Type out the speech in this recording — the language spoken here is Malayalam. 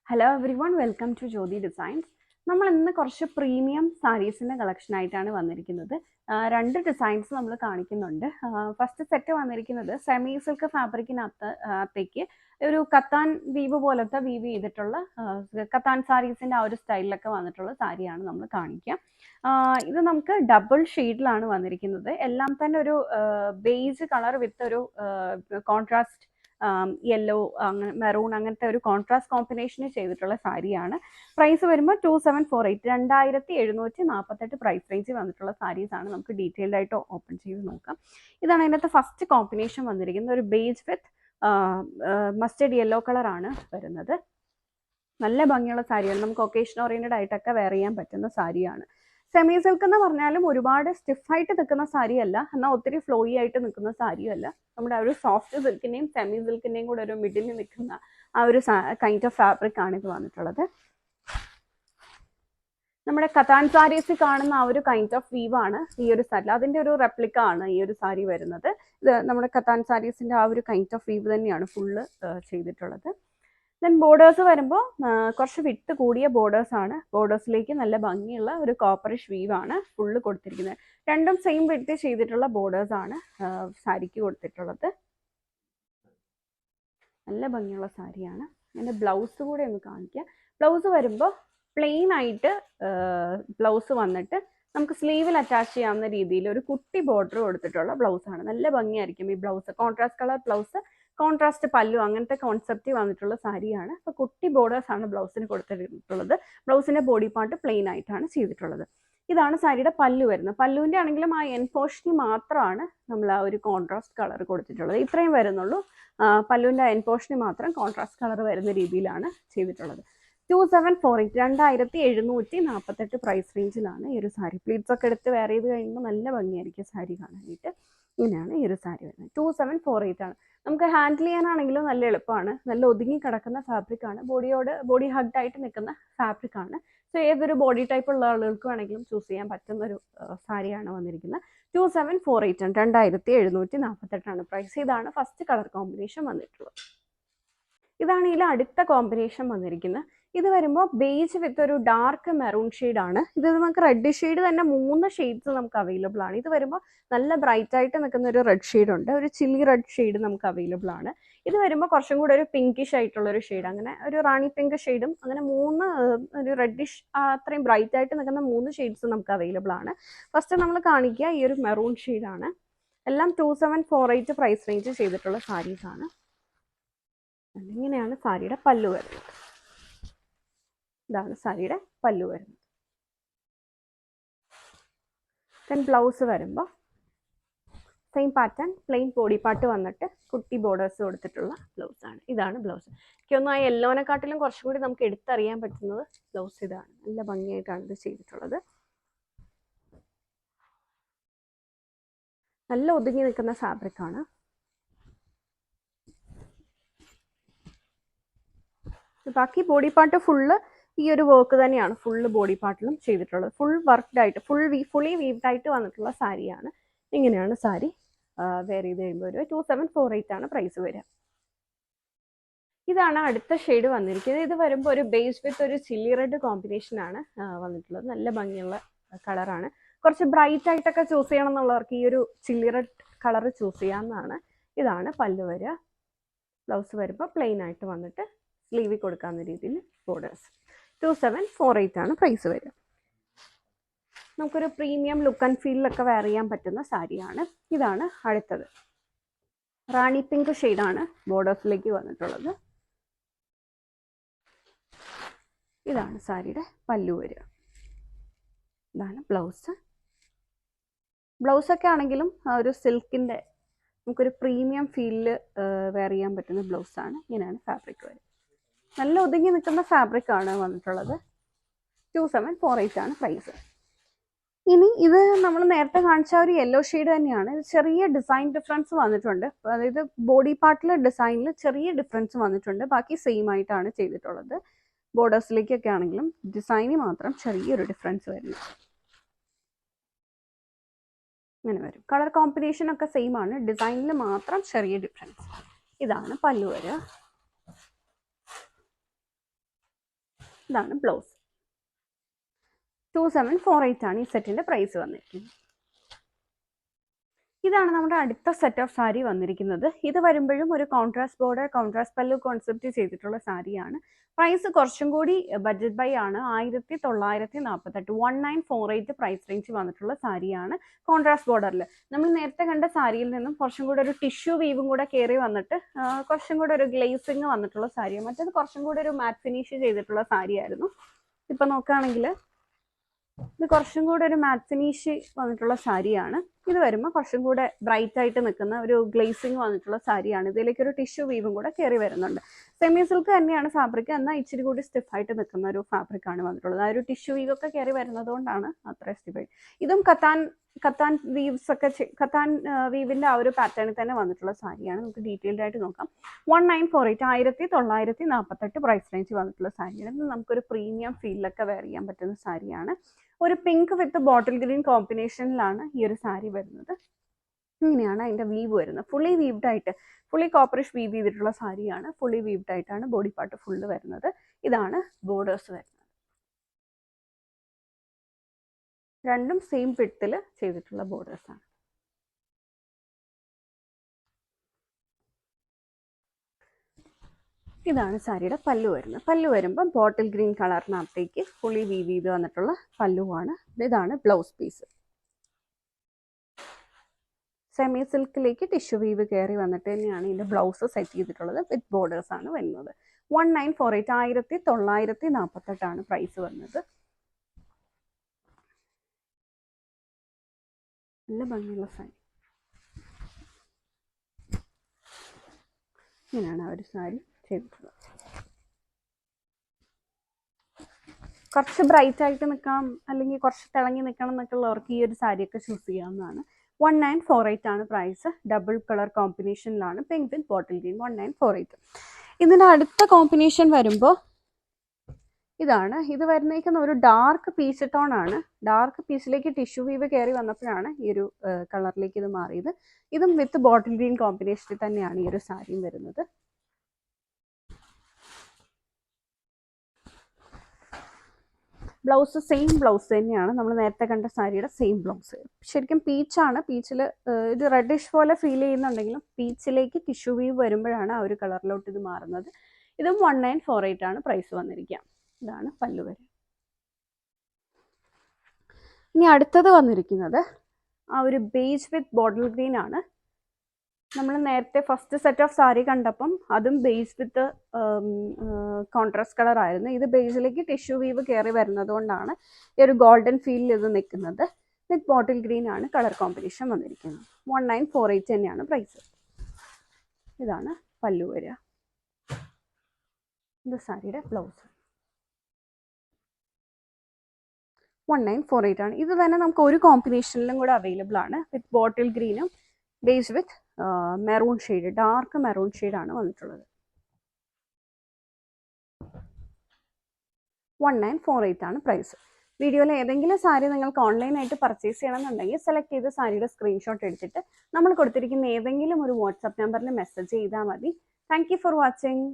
Hello everyone, welcome to Jyoti Designs. നമ്മൾ ഇന്ന് കുറച്ച് പ്രീമിയം സാരീസിൻ്റെ കളക്ഷനായിട്ടാണ് വന്നിരിക്കുന്നത്. രണ്ട് ഡിസൈൻസ് നമ്മൾ കാണിക്കുന്നുണ്ട്. ഫസ്റ്റ് സെറ്റ് വന്നിരിക്കുന്നത് സെമി സിൽക്ക് ഫാബ്രിക്കിനകത്തേക്ക് ഒരു കത്താൻ വീവ് പോലത്തെ വീവ് ചെയ്തിട്ടുള്ള കത്താൻ സാരീസിൻ്റെ ആ ഒരു സ്റ്റൈലിലൊക്കെ വന്നിട്ടുള്ള സാരിയാണ് നമ്മൾ കാണിക്കുക. ഇത് നമുക്ക് ഡബിൾ ഷെയ്ഡിലാണ് വന്നിരിക്കുന്നത്. എല്ലാം തന്നെ ഒരു ബേജ് കളർ വിത്ത് ഒരു കോൺട്രാസ്റ്റ് യെല്ലോ, അങ്ങനെ മെറൂൺ, അങ്ങനത്തെ ഒരു കോൺട്രാസ്റ്റ് കോമ്പിനേഷനിൽ ചെയ്തിട്ടുള്ള സാരിയാണ്. പ്രൈസ് വരുമ്പോൾ 2748 2748 പ്രൈസ് റേഞ്ചിൽ വന്നിട്ടുള്ള സാരീസാണ്. നമുക്ക് ഡീറ്റെയിൽഡ് ആയിട്ട് ഓപ്പൺ ചെയ്ത് നോക്കാം. ഇതാണ് അതിനകത്ത് ഫസ്റ്റ് കോമ്പിനേഷൻ വന്നിരിക്കുന്നത്. ഒരു ബേജ് വിത്ത് മസ്റ്റേർഡ് യെല്ലോ കളറാണ് വരുന്നത്. നല്ല ഭംഗിയുള്ള സാരിയാണ്. നമുക്ക് ഒക്കേഷൻ ഓറിയന്റഡ് ആയിട്ടൊക്കെ വെയർ ചെയ്യാൻ പറ്റുന്ന സാരിയാണ്. സെമി സിൽക്ക് എന്ന് പറഞ്ഞാലും ഒരുപാട് സ്റ്റിഫായിട്ട് നിൽക്കുന്ന സാരിയല്ല, എന്നാൽ ഒത്തിരി ഫ്ലോയി ആയിട്ട് നിൽക്കുന്ന സാരിയല്ല. നമ്മുടെ ഒരു സോഫ്റ്റ് സിൽക്കിന്റെയും സെമി സിൽക്കിന്റെയും കൂടെ ഒരു മിഡിൽ നിൽക്കുന്ന ആ ഒരു കൈൻഡ് ഓഫ് ഫാബ്രിക് ആണ് ഇത് വന്നിട്ടുള്ളത്. നമ്മുടെ കത്താൻ സാരീസ് കാണുന്ന ആ ഒരു കൈൻഡ് ഓഫ് വീവ് ആണ് ഈ ഒരു സാരി. അതിന്റെ ഒരു റെപ്ലിക്ക ആണ് ഈ ഒരു സാരി വരുന്നത്. ഇത് നമ്മുടെ കത്താൻ സാരീസിന്റെ ആ ഒരു കൈൻഡ് ഓഫ് വീവ് തന്നെയാണ് ഫുള്ള് ചെയ്തിട്ടുള്ളത്. ദെൻ ബോർഡേഴ്സ് വരുമ്പോൾ കുറച്ച് വിട്ട് കൂടിയ ബോർഡേഴ്സ് ആണ്. ബോർഡേഴ്സിലേക്ക് നല്ല ഭംഗിയുള്ള ഒരു കോപ്പറിഷ് വീവ് ആണ് ഫുള്ള് കൊടുത്തിരിക്കുന്നത്. രണ്ടും സെയിം വിട്ട് ചെയ്തിട്ടുള്ള ബോർഡേഴ്സ് ആണ് സാരിക്ക് കൊടുത്തിട്ടുള്ളത്. നല്ല ഭംഗിയുള്ള സാരിയാണ്. അതിൻ്റെ ബ്ലൗസ് കൂടെ ഒന്ന് കാണിക്കാം. ബ്ലൗസ് വരുമ്പോൾ പ്ലെയിൻ ആയിട്ട് ബ്ലൗസ് വന്നിട്ട് നമുക്ക് സ്ലീവിൽ അറ്റാച്ച് ചെയ്യാവുന്ന രീതിയിൽ ഒരു കുട്ടി ബോർഡർ കൊടുത്തിട്ടുള്ള ബ്ലൗസാണ്. നല്ല ഭംഗിയായിരിക്കും ഈ blouse. Contrast colour blouse, contrast പല്ലു, അങ്ങനത്തെ കോൺസെപ്റ്റ് വന്നിട്ടുള്ള സാരിയാണ്. അപ്പോൾ കുട്ടി ബോർഡേഴ്സ് ആണ് ബ്ലൗസിന് കൊടുത്തിട്ടുള്ളത്. ബ്ലൗസിന്റെ ബോഡി പാർട്ട് പ്ലെയിൻ ആയിട്ടാണ് ചെയ്തിട്ടുള്ളത്. ഇതാണ് സാരിയുടെ പല്ലു വരുന്നത്. പല്ലുവിൻ്റെ ആണെങ്കിലും ആ എൻ പോർഷനിൽ മാത്രമാണ് നമ്മൾ ആ ഒരു കോൺട്രാസ്റ്റ് കളർ കൊടുത്തിട്ടുള്ളത്. ഇത്രയും വരുന്നുള്ളൂ. പല്ലുവിൻ്റെ എൻ പോർഷനിൽ മാത്രം കോൺട്രാസ്റ്റ് കളർ വരുന്ന രീതിയിലാണ് ചെയ്തിട്ടുള്ളത്. 2748 2748 പ്രൈസ് റേഞ്ചിലാണ് ഈ ഒരു സാരി. പ്ലീറ്റ്സ് ഒക്കെ എടുത്ത് വെയർ ചെയ്ത് കഴിയുമ്പോൾ നല്ല ഭംഗിയായിരിക്കും സാരി കാണാനായിട്ട്. ഇങ്ങനെയാണ് ഈ ഒരു സാരി വരുന്നത്. 2748 ആണ്. നമുക്ക് ഹാൻഡിൽ ചെയ്യാനാണെങ്കിലും നല്ല എളുപ്പമാണ്. നല്ല ഒതുങ്ങി കിടക്കുന്ന ഫാബ്രിക് ആണ്. ബോഡി ഹഗ്ഡ് ആയിട്ട് നിൽക്കുന്ന ഫാബ്രിക് ആണ്. സോ ഏതൊരു ബോഡി ടൈപ്പ് ഉള്ള ആളുകൾക്ക് വേണമെങ്കിലും ചൂസ് ചെയ്യാൻ പറ്റുന്ന ഒരു സാരിയാണ് വന്നിരിക്കുന്നത്. 2748 2748 പ്രൈസ്. ഇതാണ് ഫസ്റ്റ് കളർ കോമ്പിനേഷൻ വന്നിട്ടുള്ളത്. ഇതാണ് ഇതിൽ അടുത്ത കോമ്പിനേഷൻ വന്നിരിക്കുന്നത്. ഇത് വരുമ്പോൾ ബേജ് വിത്ത് ഒരു ഡാർക്ക് മെറൂൺ ആണ്. ഇത് നമുക്ക് റെഡ് ഷെയ്ഡ് തന്നെ 3 ഷെയ്ഡ്സ് നമുക്ക് അവൈലബിൾ ആണ്. ഇത് വരുമ്പോൾ നല്ല ബ്രൈറ്റ് ആയിട്ട് നിൽക്കുന്ന ഒരു റെഡ് ഷെയ്ഡ് ഉണ്ട്. ഒരു ചില്ലി റെഡ് ഷെയ്ഡ് നമുക്ക് അവൈലബിൾ ആണ്. ഇത് വരുമ്പോൾ കുറച്ചും കൂടെ ഒരു പിങ്കിഷ് ആയിട്ടുള്ള ഒരു ഷെയ്ഡ്, അങ്ങനെ ഒരു റാണി പിങ്ക് ഷെയ്ഡും, അങ്ങനെ 3 ഒരു റെഡിഷ് അത്രയും ബ്രൈറ്റ് ആയിട്ട് നിൽക്കുന്ന 3 ഷെയ്ഡ്സ് നമുക്ക് അവൈലബിൾ ആണ്. ഫസ്റ്റ് നമ്മൾ കാണിക്കുക ഈ ഒരു മെറൂൺ ഷെയ്ഡാണ്. എല്ലാം 2748 പ്രൈസ് റേഞ്ച് ചെയ്തിട്ടുള്ള സാരീസാണ്. ഇങ്ങനെയാണ് സാരിയുടെ പല്ലു വരുന്നത്. ഇതാണ് സാരിയുടെ പല്ലു വരുന്നത്. ദെൻ ബ്ലൗസ് വരുമ്പോൾ same pattern, plain body part വന്നിട്ട് കുട്ടി ബോർഡേഴ്സ് കൊടുത്തിട്ടുള്ള ബ്ലൗസാണ്. ഇതാണ് ബ്ലൗസ്. എനിക്കൊന്നും ആ യെല്ലോനെക്കാട്ടിലും കുറച്ചുകൂടി നമുക്ക് എടുത്തറിയാൻ പറ്റുന്നത് ബ്ലൗസ് ഇതാണ്. നല്ല ഭംഗിയായിട്ടാണ് ഇത് ചെയ്തിട്ടുള്ളത്. നല്ല ഒതുങ്ങി നിൽക്കുന്ന ഫാബ്രിക് ആണ്. ബാക്കി ബോഡി പാർട്ട് ഫുള്ള് ഈ ഒരു വർക്ക് തന്നെയാണ് ഫുള്ള് ബോഡി പാർട്ടിലും ചെയ്തിട്ടുള്ളത്. ഫുൾ വർക്ക്ഡ് ആയിട്ട് ഫുള്ളി വീവ്ഡ് ആയിട്ട് വന്നിട്ടുള്ള സാരിയാണ്. ഇങ്ങനെയാണ് സാരി വെയർ ചെയ്ത് കഴിയുമ്പോൾ വരിക. 2748 ആണ് പ്രൈസ് വരിക. ഇതാണ് അടുത്ത ഷെയ്ഡ് വന്നിരിക്കുന്നത്. ഇത് വരുമ്പോൾ ഒരു ബേസ് വിത്ത് ഒരു ചില്ലി റെഡ് കോമ്പിനേഷൻ ആണ് വന്നിട്ടുള്ളത്. നല്ല ഭംഗിയുള്ള കളറാണ്. കുറച്ച് ബ്രൈറ്റ് ആയിട്ടൊക്കെ ചൂസ് ചെയ്യണം എന്നുള്ളവർക്ക് ഈ ഒരു ചില്ലി റെഡ് കളർ ചൂസ് ചെയ്യാവുന്നതാണ്. ഇതാണ് പല്ലു വരിക. ബ്ലൗസ് വരുമ്പോൾ പ്ലെയിൻ ആയിട്ട് വന്നിട്ട് സ്ലീവിൽ കൊടുക്കാവുന്ന രീതിയിൽ ബോർഡേഴ്സ്. 2748 ആണ് പ്രൈസ് വരിക. നമുക്കൊരു പ്രീമിയം ലുക്ക് ആൻഡ് ഫീലിലൊക്കെ വെയർ ചെയ്യാൻ പറ്റുന്ന സാരിയാണ്. ഇതാണ് അടുത്തത്. റാണി പിങ്ക് ഷെയ്ഡാണ് ബോർഡേഴ്സിലേക്ക് വന്നിട്ടുള്ളത്. ഇതാണ് സാരിയുടെ പല്ലു വരിക. ഇതാണ് ബ്ലൗസ്. ബ്ലൗസൊക്കെ ആണെങ്കിലും ഒരു സിൽക്കിൻ്റെ നമുക്കൊരു പ്രീമിയം ഫീലിൽ വെയർ ചെയ്യാൻ പറ്റുന്ന ബ്ലൗസാണ്. ഇങ്ങനെയാണ് ഫാബ്രിക് വരിക. നല്ല ഒതുങ്ങി നിൽക്കുന്ന ഫാബ്രിക് ആണ് വന്നിട്ടുള്ളത്. 2748 ആണ് പ്രൈസ്. ഇനി ഇത് നമ്മൾ നേരത്തെ കാണിച്ച ഒരു യെല്ലോ ഷെയ്ഡ് തന്നെയാണ്. ചെറിയ ഡിസൈൻ ഡിഫറൻസ് വന്നിട്ടുണ്ട്. അതായത് ബോഡി പാർട്ടിൽ ഡിസൈനിൽ ചെറിയ ഡിഫറൻസ് വന്നിട്ടുണ്ട്. ബാക്കി സെയിം ആയിട്ടാണ് ചെയ്തിട്ടുള്ളത്. ബോർഡേഴ്സിലേക്കൊക്കെ ആണെങ്കിലും ഡിസൈനിൽ മാത്രം ചെറിയൊരു ഡിഫറൻസ് വരുന്നു. ഇങ്ങനെ വരും. കളർ കോമ്പിനേഷൻ ഒക്കെ സെയിം ആണ്, ഡിസൈനിൽ മാത്രം ചെറിയ ഡിഫറൻസ്. ഇതാണ് പല്ലു വരിക. ഇതാണ് ബ്ലൗസ്. 2748 ആണ് ഈ സെറ്റിന്റെ പ്രൈസ് വന്നിരിക്കുന്നത്. ഇതാണ് നമ്മുടെ അടുത്ത സെറ്റ് ഓഫ് സാരി വന്നിരിക്കുന്നത്. ഇത് വരുമ്പോഴും ഒരു കോൺട്രാസ്റ്റ് ബോർഡർ, കോൺട്രാസ്റ്റ് പല്ലു കോൺസെപ്റ്റ് ചെയ്തിട്ടുള്ള സാരിയാണ്. പ്രൈസ് കുറച്ചും കൂടി ബഡ്ജറ്റ് ബൈ ആണ്. 1948, 1948 പ്രൈസ് റേഞ്ച് വന്നിട്ടുള്ള സാരിയാണ്. കോൺട്രാസ്റ്റ് ബോർഡറിൽ നമ്മൾ നേരത്തെ കണ്ട സാരിയിൽ നിന്നും കുറച്ചും കൂടെ ഒരു ടിഷ്യൂ വീവും കൂടെ കയറി വന്നിട്ട് കുറച്ചും കൂടെ ഒരു ഗ്ലേസിങ് വന്നിട്ടുള്ള സാരിയാണ്. മറ്റേത് കുറച്ചും കൂടെ ഒരു മാറ്റ് ഫിനിഷ് ചെയ്തിട്ടുള്ള സാരിയായിരുന്നു. ഇപ്പൊ നോക്കുകയാണെങ്കിൽ ഇത് കുറച്ചും കൂടെ ഒരു മാറ്റ് ഫിനിഷ് വന്നിട്ടുള്ള സാരിയാണ്. ഇത് വരുമ്പോൾ കുറച്ചും കൂടെ ബ്രൈറ്റ് ആയിട്ട് നിൽക്കുന്ന ഒരു ഗ്ലേസിങ് വന്നിട്ടുള്ള സാരിയാണ്. ഇതിലേക്ക് ഒരു ടിഷ്യൂ വീവും കൂടെ കയറി വരുന്നുണ്ട്. സെമി സിൽക്ക് തന്നെയാണ് ഫാബ്രിക്, എന്നാൽ ഇച്ചിരി കൂടി സ്റ്റിഫായിട്ട് നിൽക്കുന്ന ഒരു ഫാബ്രിക് ആണ് വന്നിട്ടുള്ളത്. ആ ഒരു ടിഷ്യൂ വീവ് ഒക്കെ കയറി വരുന്നത് കൊണ്ടാണ് അത്ര സ്റ്റിഫായിട്ട്. ഇതും കത്താൻ വീവ്സ് ഒക്കെ കത്താൻ വീവിന്റെ ആ ഒരു പാറ്റേണിൽ തന്നെ വന്നിട്ടുള്ള സാരിയാണ്. നമുക്ക് ഡീറ്റെയിൽഡ് ആയിട്ട് നോക്കാം. 1948, 1948 പ്രൈസ് റേഞ്ച് വന്നിട്ടുള്ള സാരിയാണ്. നമുക്കൊരു പ്രീമിയം ഫീലിലൊക്കെ വെയർ ചെയ്യാൻ പറ്റുന്ന സാരിയാണ്. ഒരു പിങ്ക് വിത്ത് ബോട്ടിൽ ഗ്രീൻ കോമ്പിനേഷനിലാണ് ഈ ഒരു സാരി വരുന്നത്. ഇങ്ങനെയാണ് അതിന്റെ വീവ് വരുന്നത്. ഫുള്ളി വീവ്ഡ് ആയിട്ട്, ഫുള്ളി കോപ്പറിഷ് വീവ് ചെയ്തിട്ടുള്ള സാരിയാണ്. ഫുള്ളി വീവ്ഡ് ആയിട്ടാണ് ബോഡി പാർട്ട് ഫുള്ള് വരുന്നത്. ഇതാണ് ബോർഡേഴ്സ് വരുന്നത്. രണ്ടും സെയിം പിട്ടിൽ ചെയ്തിട്ടുള്ള ബോർഡേഴ്സ് ആണ്. ഇതാണ് സാരിയുടെ പല്ലു വരുന്നത്. പല്ലു വരുമ്പോൾ ബോട്ടിൽ ഗ്രീൻ കളറിനകത്തേക്ക് ഫുള്ളി വീവ് ചെയ്ത് വന്നിട്ടുള്ള പല്ലുവാണ്. ഇതാണ് ബ്ലൗസ് പീസ്. സെമി സിൽക്കിലേക്ക് ടിഷ്യൂ വീവ് കയറി വന്നിട്ട് തന്നെയാണ് ഇതിന്റെ ബ്ലൗസ് സെറ്റ് ചെയ്തിട്ടുള്ളത്. വിത്ത് ബോർഡേഴ്സ് ആണ് വരുന്നത്. 1948, 1948 ആണ് പ്രൈസ് വരുന്നത്. നല്ല ഭംഗിയുള്ള സാരി. ഇങ്ങനെയാണ് ആ ഒരു സാരി ചെയ്തിട്ടുള്ളത്. കുറച്ച് ബ്രൈറ്റ് ആയിട്ട് നിൽക്കാം, അല്ലെങ്കിൽ കുറച്ച് തിളങ്ങി നിൽക്കണം എന്നൊക്കെ ഉള്ളവർക്ക് ഈ ഒരു സാരിയൊക്കെ ചൂസ് ചെയ്യാവുന്നതാണ്. 1948 ആണ് പ്രൈസ്. ഡബിൾ കളർ കോമ്പിനേഷനിലാണ്, പിങ്ക് വിത്ത് ബോട്ടിൽ ഗ്രീൻ. 1948. ഇതിന്റെ അടുത്ത കോമ്പിനേഷൻ വരുമ്പോൾ ഇതാണ്. ഇത് വരുന്നേക്കുന്ന ഒരു ഡാർക്ക് പീച്ച് ടോൺ ആണ്. ഡാർക്ക് പീച്ചിലേക്ക് ടിഷ്യൂ വീവ് കയറി വന്നപ്പോഴാണ് ഈ ഒരു കളറിലേക്ക് ഇത് മാറിയത്. ഇതും വിത്ത് ബോട്ടിൽ ഗ്രീൻ കോമ്പിനേഷനിൽ തന്നെയാണ് ഈ ഒരു സാരിയും വരുന്നത്. ബ്ലൗസ് സെയിം ബ്ലൗസ് തന്നെയാണ്. നമ്മൾ നേരത്തെ കണ്ട സാരിയുടെ സെയിം ബ്ലൗസ്. ശരിക്കും പീച്ചാണ്. പീച്ചിൽ ഇത് റെഡിഷ് പോലെ ഫീൽ ചെയ്യുന്നുണ്ടെങ്കിലും പീച്ചിലേക്ക് ടിഷ്യൂ വീവ് വരുമ്പോഴാണ് ആ ഒരു കളറിലോട്ട് ഇത് മാറുന്നത്. ഇതും 1948 ആണ് പ്രൈസ് വന്നിരിക്കുക. ഇതാണ് പല്ലു വരെ. ഇനി അടുത്തത് വന്നിരിക്കുന്നത് ആ ഒരു ബേജ് വിത്ത് ബോട്ടിൽ ഗ്രീൻ ആണ്. നമ്മൾ നേരത്തെ ഫസ്റ്റ് സെറ്റ് ഓഫ് സാരി കണ്ടപ്പം അതും ബേസ് വിത്ത് കോൺട്രാസ്റ്റ് കളർ ആയിരുന്നു. ഇത് ബേസിലേക്ക് ടിഷ്യൂ വീവ് കയറി വരുന്നത് കൊണ്ടാണ് ഈ ഒരു ഗോൾഡൻ ഫീലിൽ ഇത് നിൽക്കുന്നത്. വിത്ത് ബോട്ടിൽ ഗ്രീൻ ആണ് കളർ കോമ്പിനേഷൻ വന്നിരിക്കുന്നത്. 1948 തന്നെയാണ് പ്രൈസ്. ഇതാണ് പല്ലു വരിക. ഇത് സാരിയുടെ ബ്ലൗസ്. 1948 ആണ്. ഇത് തന്നെ നമുക്ക് ഒരു കോമ്പിനേഷനിലും കൂടെ അവൈലബിൾ ആണ്. വിത്ത് ബോട്ടിൽ ഗ്രീനും ബേസ് വിത്ത് മെറൂൺ ഷെയ്ഡ്, ഡാർക്ക് മെറൂൺ ഷെയ്ഡാണ് വന്നിട്ടുള്ളത്. 1948 ആണ് പ്രൈസ്. വീഡിയോയിൽ ഏതെങ്കിലും സാരി നിങ്ങൾക്ക് ഓൺലൈനായിട്ട് പർച്ചേസ് ചെയ്യണമെന്നുണ്ടെങ്കിൽ സെലക്ട് ചെയ്ത് സാരിയുടെ സ്ക്രീൻഷോട്ട് എടുത്തിട്ട് നമ്മൾ കൊടുത്തിരിക്കുന്ന ഏതെങ്കിലും ഒരു വാട്സാപ്പ് നമ്പറിൽ മെസ്സേജ് ചെയ്താൽ മതി. Thank you for watching.